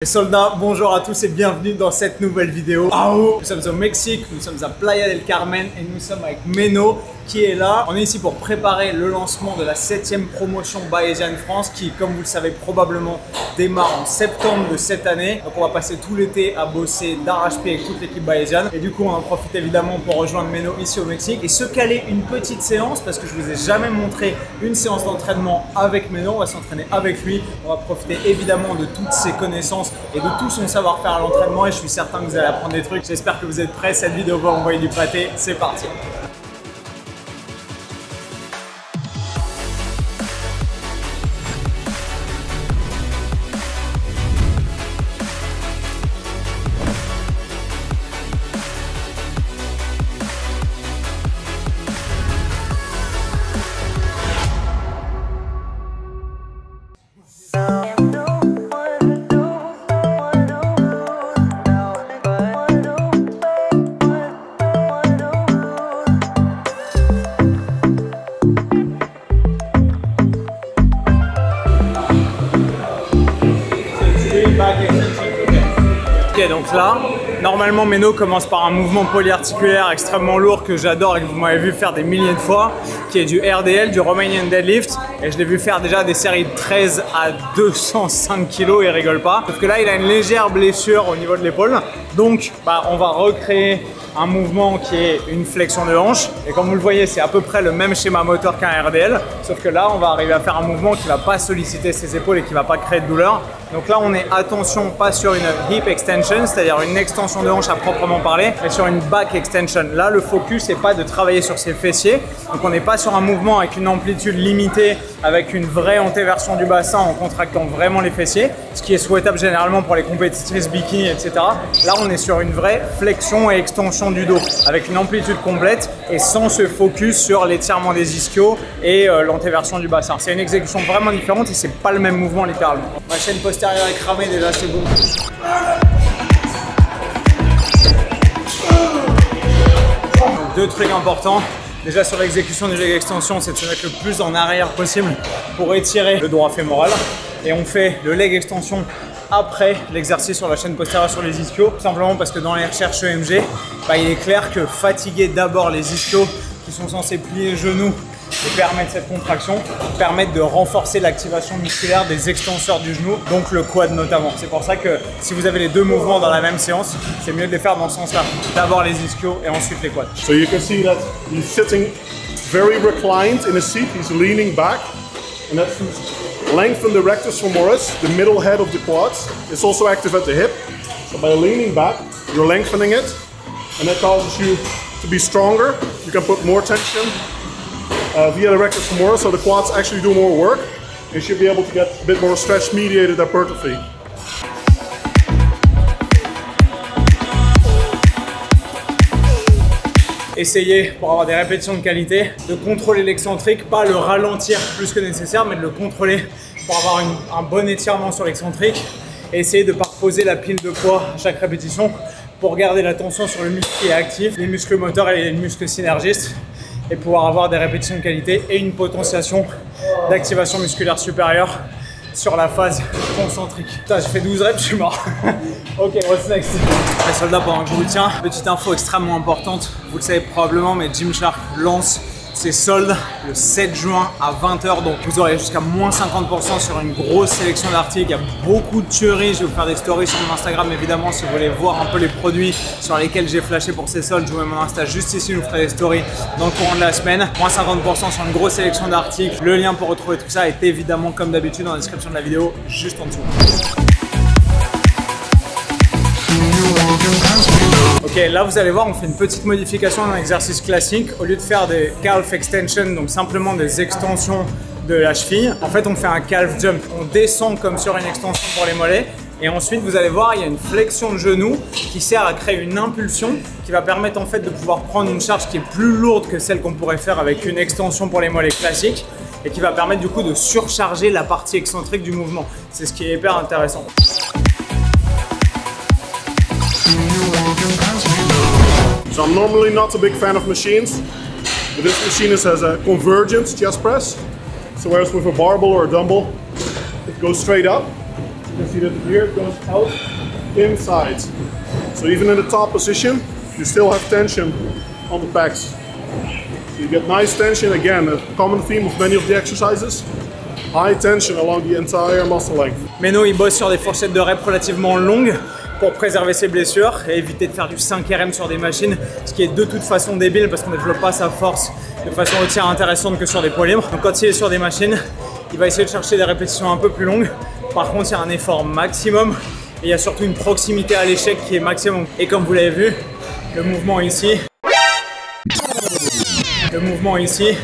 Les soldats, bonjour à tous et bienvenue dans cette nouvelle vidéo. Nous sommes au Mexique, nous sommes à Playa del Carmen et nous sommes avec Menno qui est là. On est ici pour préparer le lancement de la 7e promotion Bayesian France qui, comme vous le savez probablement, démarre en septembre de cette année. Donc on va passer tout l'été à bosser d'arrache-pied avec toute l'équipe Bayesian. Et du coup on en profite évidemment pour rejoindre Menno ici au Mexique et se caler une petite séance parce que je vous ai jamais montré une séance d'entraînement avec Menno. On va s'entraîner avec lui. On va profiter évidemment de toutes ses connaissances et de tout son savoir-faire à l'entraînement et je suis certain que vous allez apprendre des trucs. J'espère que vous êtes prêts. Cette vidéo va envoyer du pâté. C'est parti. Ok, donc là, normalement Menno commence par un mouvement polyarticulaire extrêmement lourd que j'adore et que vous m'avez vu faire des milliers de fois, qui est du RDL, du Romanian Deadlift. Et je l'ai vu faire déjà des séries de 13 à 205 kg, il rigole pas. Sauf que là, il a une légère blessure au niveau de l'épaule. Donc, on va recréer un mouvement qui est une flexion de hanche. Et comme vous le voyez, c'est à peu près le même schéma moteur qu'un RDL. Sauf que là, on va arriver à faire un mouvement qui ne va pas solliciter ses épaules et qui ne va pas créer de douleur. Donc là, on est, attention, pas sur une hip extension, c'est-à-dire une extension de hanche à proprement parler, mais sur une back extension. Là, le focus, c'est pas de travailler sur ses fessiers. Donc on n'est pas sur un mouvement avec une amplitude limitée, avec une vraie antéversion du bassin en contractant vraiment les fessiers, ce qui est souhaitable généralement pour les compétitrices bikini, etc. Là, on est sur une vraie flexion et extension du dos, avec une amplitude complète et sans se focus sur l'étirement des ischios et l'antéversion du bassin. C'est une exécution vraiment différente et c'est pas le même mouvement littéralement. Ma chaîne postérieure est cramée, déjà c'est bon. Donc, deux trucs importants. Déjà sur l'exécution du leg extension, c'est de se mettre le plus en arrière possible pour étirer le droit fémoral. Et on fait le leg extension après l'exercice sur la chaîne postérieure sur les ischios. Tout simplement parce que dans les recherches EMG, il est clair que fatiguer d'abord les ischios qui sont censés plier les genoux et permettre cette contraction, permettre de renforcer l'activation musculaire des extenseurs du genou, donc le quad notamment. C'est pour ça que si vous avez les deux mouvements dans la même séance, c'est mieux de les faire dans ce sens-là. D'abord les ischios et ensuite les quads. So you can see that he's sitting very reclined in a seat, he's leaning back, and that's lengthen the rectus femoris, the middle head of the quads. It's also active at the hip. So by leaning back, you're lengthening it, and that causes you to be stronger. You can put more tension via the rectus femoris, so the quads actually do more work. You should be able to get a bit more stretch mediated hypertrophy. Essayez, pour avoir des répétitions de qualité, de contrôler l'excentrique, pas le ralentir plus que nécessaire, mais de le contrôler pour avoir un bon étirement sur l'excentrique. Et essayez de ne pas reposer la pile de poids à chaque répétition pour garder la tension sur le muscle qui est actif, les muscles moteurs et les muscles synergistes, et pouvoir avoir des répétitions de qualité et une potentiation d'activation musculaire supérieure sur la phase concentrique. Putain, j'ai fait 12 reps, je suis mort. Ok, what's next? Les soldats, pendant que je vous tiens, petite info extrêmement importante, vous le savez probablement, mais Gymshark lance ses soldes le 7 juin à 20 h, donc vous aurez jusqu'à moins 50% sur une grosse sélection d'articles. Il y a beaucoup de tueries, je vais vous faire des stories sur mon Instagram évidemment si vous voulez voir un peu les produits sur lesquels j'ai flashé pour ces soldes. Je vous mets mon Insta juste ici, je vous ferai des stories dans le courant de la semaine. Moins 50% sur une grosse sélection d'articles. Le lien pour retrouver tout ça est évidemment comme d'habitude dans la description de la vidéo, juste en dessous. Ok, là vous allez voir, on fait une petite modification d'un exercice classique. Au lieu de faire des calf extension, donc simplement des extensions de la cheville, en fait on fait un calf jump. On descend comme sur une extension pour les mollets. Et ensuite, vous allez voir, il y a une flexion de genou qui sert à créer une impulsion qui va permettre en fait de pouvoir prendre une charge qui est plus lourde que celle qu'on pourrait faire avec une extension pour les mollets classiques et qui va permettre du coup de surcharger la partie excentrique du mouvement. C'est ce qui est hyper intéressant. So I'm normally not a big fan of machines, but this machine has a convergent chest press. So whereas with a barbell or a dumbbell, it goes straight up, can see that the beard goes out inside. So even in the top position, you still have tension on the pecs. So you get nice tension, again, a common theme of many of the exercises. High tension along the entire muscle length. Menno, il bosse sur des fourchettes de reps relativement longues pour préserver ses blessures et éviter de faire du 5 RM sur des machines, ce qui est de toute façon débile parce qu'on ne développe pas sa force de façon aussi intéressante que sur des poids libres. Donc quand il est sur des machines, il va essayer de chercher des répétitions un peu plus longues. Par contre, il y a un effort maximum et il y a surtout une proximité à l'échec qui est maximum. Et comme vous l'avez vu, le mouvement ici,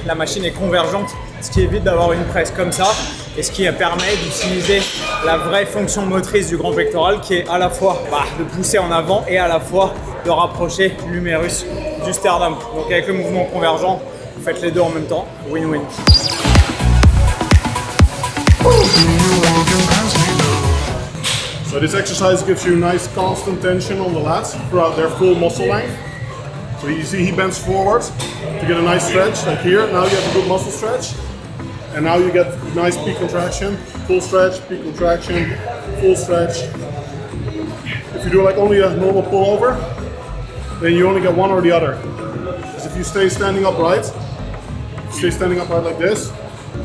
la machine est convergente, ce qui évite d'avoir une presse comme ça et ce qui permet d'utiliser la vraie fonction motrice du grand pectoral qui est à la fois de pousser en avant et à la fois de rapprocher l'humérus du sternum. Donc avec le mouvement convergent, vous faites les deux en même temps, win-win. So this exercise gives you nice constant tension on the lats throughout their full muscle length. So you see he bends forward to get a nice stretch, like here. Now you have a good muscle stretch. And now you get nice peak contraction, full stretch, peak contraction, full stretch. If you do like only a normal pullover, then you only get one or the other. Because if you stay standing upright, like this,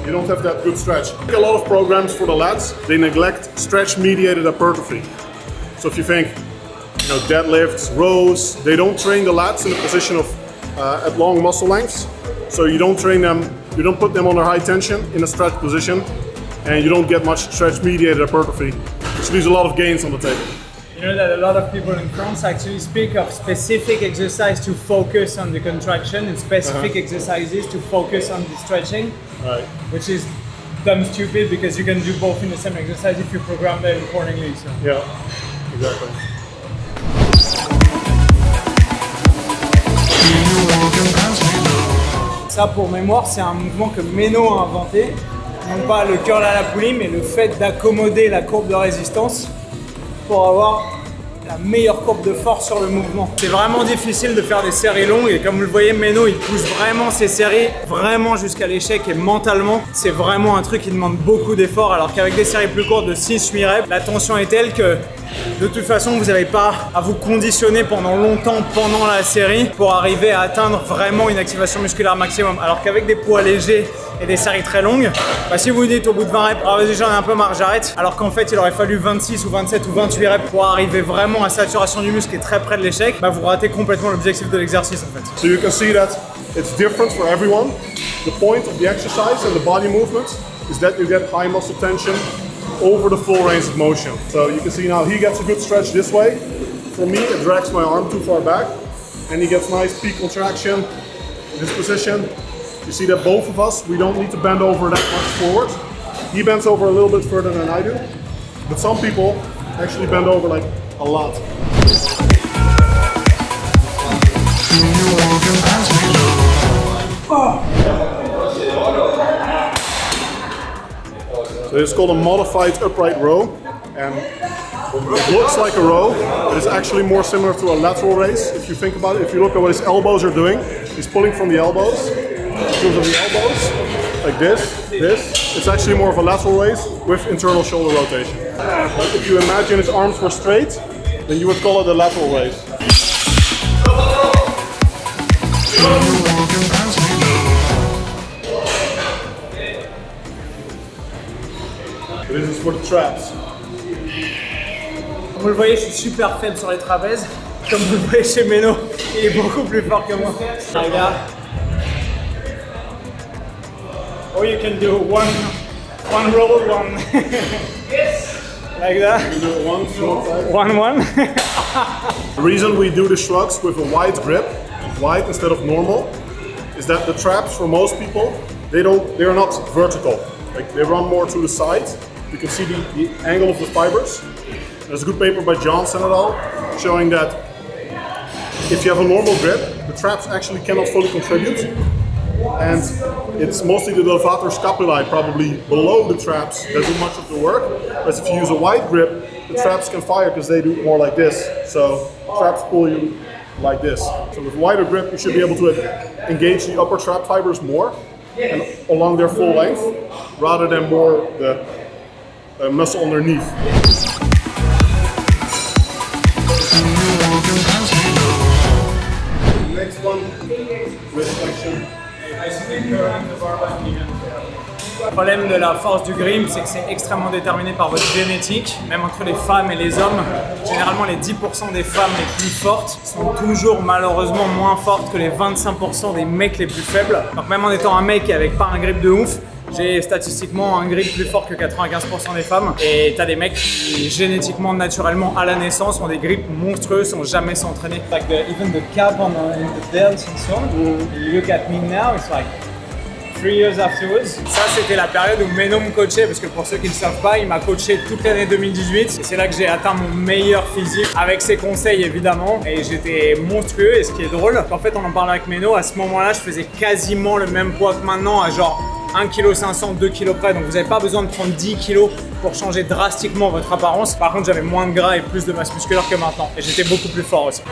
you don't have that good stretch. A lot of programs for the lats, they neglect stretch-mediated hypertrophy. So if you think, deadlifts, rows, they don't train the lats in a position of at long muscle lengths. So you don't train them, you don't put them under high tension in a stretch position, and you don't get much stretch-mediated hypertrophy, which leaves a lot of gains on the table. You know that a lot of people in France actually speak of specific exercise to focus on the contraction and specific exercises to focus on the stretching, right? Which is dumb stupid because you can do both in the same exercise if you program them accordingly. So. Yeah, exactly. Ça, pour mémoire, c'est un mouvement que Menno a inventé. Non pas le curl à la poulie, mais le fait d'accommoder la courbe de résistance pour avoir la meilleure courbe de force sur le mouvement. C'est vraiment difficile de faire des séries longues et comme vous le voyez, Menno il pousse vraiment ses séries vraiment jusqu'à l'échec et mentalement c'est vraiment un truc qui demande beaucoup d'efforts alors qu'avec des séries plus courtes de 6-8 reps, la tension est telle que de toute façon vous n'avez pas à vous conditionner pendant longtemps pendant la série pour arriver à atteindre vraiment une activation musculaire maximum. Alors qu'avec des poids légers et des séries très longues, si vous vous dites au bout de 20 reps, vas-y j'en ai un peu marre, j'arrête, alors qu'en fait il aurait fallu 26 ou 27 ou 28 reps pour arriver vraiment à saturation du muscle qui est très près de l'échec, vous ratez complètement l'objectif de l'exercice en fait. So you can see that it's different for everyone. The point of the exercise and the body movement is that you get high muscle tension over the full range of motion. So you can see now he gets a good stretch this way. For me, it drags my arm too far back and he gets nice peak contraction in this position. You see that both of us, we don't need to bend over that much forward. He bends over a little bit further than I do, but some people actually bend over like a lot. So it's called a modified upright row, and it looks like a row, but it's actually more similar to a lateral raise. If you think about it, if you look at what his elbows are doing, he's pulling from the elbows. In terms of the elbows, like this, it's actually more of a lateral raise with internal shoulder rotation. But if you imagine his arms were straight, then you would call it a lateral raise. This is for the traps. Comme vous le voyez, je suis super faible sur les trapèzes. Comme vous le voyez chez Menno, il est beaucoup plus fort que moi. Regarde. Or you can do one roll, one. Like that. You do it One. The reason we do the shrugs with a wide grip, wide instead of normal, is that the traps for most people, they are not vertical. Like they run more to the side. You can see the angle of the fibers. There's a good paper by Johnson et al. Showing that if you have a normal grip, the traps actually cannot fully contribute. And it's mostly the levator scapulae, probably below the traps, that do much of the work. Whereas if you use a wide grip, the traps can fire because they do more like this. So traps pull you like this. So with wider grip, you should be able to engage the upper trap fibers more and along their full length, rather than more the muscle underneath. Next one, wrist flexion. Le problème de la force du grim, c'est que c'est extrêmement déterminé par votre génétique. Même entre les femmes et les hommes, généralement les 10% des femmes les plus fortes sont toujours malheureusement moins fortes que les 25% des mecs les plus faibles. Donc même en étant un mec avec pas un grip de ouf, j'ai statistiquement un grip plus fort que 95% des femmes. Et t'as des mecs qui génétiquement, naturellement, à la naissance, ont des grips monstrueux, sans jamais s'entraîner. Like even the cap on the belt and so on. You look at me now, it's like 3 years afterwards. Ça, c'était la période où Menno me coachait, parce que pour ceux qui ne le savent pas, il m'a coaché toute l'année 2018. Et c'est là que j'ai atteint mon meilleur physique, avec ses conseils évidemment. Et j'étais monstrueux. Et ce qui est drôle, en fait, on en parlait avec Menno, à ce moment-là, je faisais quasiment le même poids que maintenant, à genre 1,5 kg, 2 kg près. Donc vous n'avez pas besoin de prendre 10 kg pour changer drastiquement votre apparence. Par contre, j'avais moins de gras et plus de masse musculaire que maintenant. Et j'étais beaucoup plus fort aussi.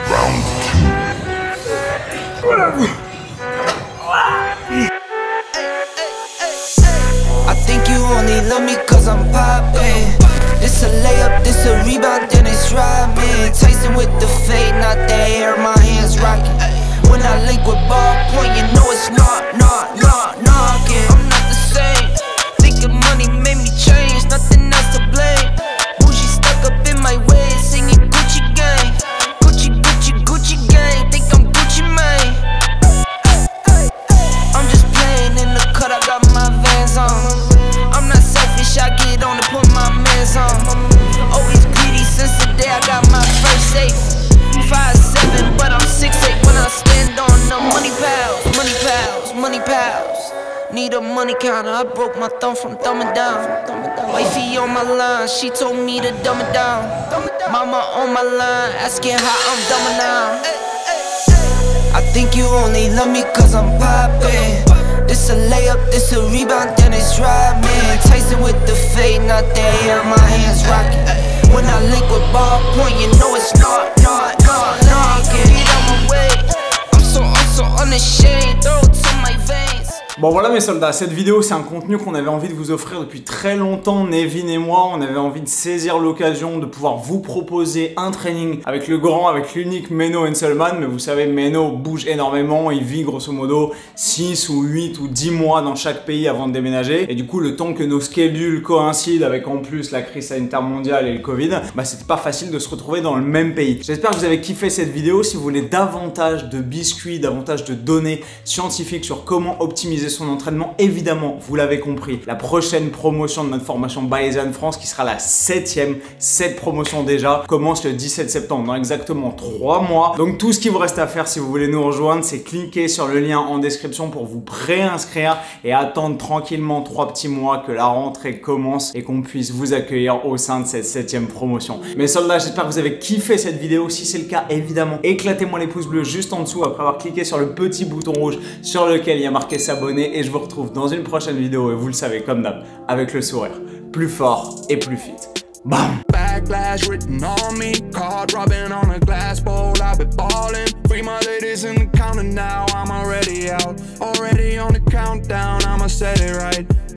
Only love me cause I'm poppin'. This a layup, this a rebound, then it's driving. Tyson with the fade, not the hair, my hands rockin'. When I link with ballpoint, you know it's knockin'. I'm not the same. Thinking money made me change, nothing else to blame. Bougie stuck up in my ways, singing Gucci gang. Gucci, Gucci, Gucci gang. Think I'm Gucci Mane. I'm just playing in the cut, I got my Vans on. I get on to put my mans on. Always greedy since the day I got my first safe. 5'7", but I'm 6'8" when I stand on the money pals, money pals, money pals. Need a money counter, I broke my thumb from thumbing down. Wifey on my line, she told me to dumb it down. Mama on my line, asking how I'm dumbing now. I think you only love me cause I'm poppin'. This a layup, this a rebound, then it's driving. Tyson with the fade, not the hair, my hands rockin'. When I link with ballpoint, you know it's not. Get out my way. I'm so unashamed, throw it to my veins. Bon voilà mes soldats, cette vidéo c'est un contenu qu'on avait envie de vous offrir depuis très longtemps, Nevin et moi. On avait envie de saisir l'occasion de pouvoir vous proposer un training avec le grand, avec l'unique Menno Henselman. Mais vous savez, Menno bouge énormément, il vit grosso modo 6 ou 8 ou 10 mois dans chaque pays avant de déménager. Et du coup le temps que nos schedules coïncident avec en plus la crise sanitaire mondiale et le Covid, bah c'était pas facile de se retrouver dans le même pays. J'espère que vous avez kiffé cette vidéo. Si vous voulez davantage de biscuits, davantage de données scientifiques sur comment optimiser son entraînement, évidemment, vous l'avez compris, la prochaine promotion de notre formation Bayesian France, qui sera la 7e, cette promotion déjà, commence le 17 septembre, dans exactement 3 mois. Donc tout ce qu'il vous reste à faire si vous voulez nous rejoindre, c'est cliquer sur le lien en description pour vous préinscrire et attendre tranquillement 3 petits mois que la rentrée commence et qu'on puisse vous accueillir au sein de cette 7e promotion. Mes soldats, j'espère que vous avez kiffé cette vidéo. Si c'est le cas, évidemment, éclatez-moi les pouces bleus juste en dessous après avoir cliqué sur le petit bouton rouge sur lequel il y a marqué s'abonner. Et je vous retrouve dans une prochaine vidéo, et vous le savez comme d'hab, avec le sourire, plus fort et plus fit. Bam! Backlash written on me, card rubbing on a glass bowl, I've been ballin'. Free my ladies in the counter now, I'm already out. Already on the countdown, I'ma set it right.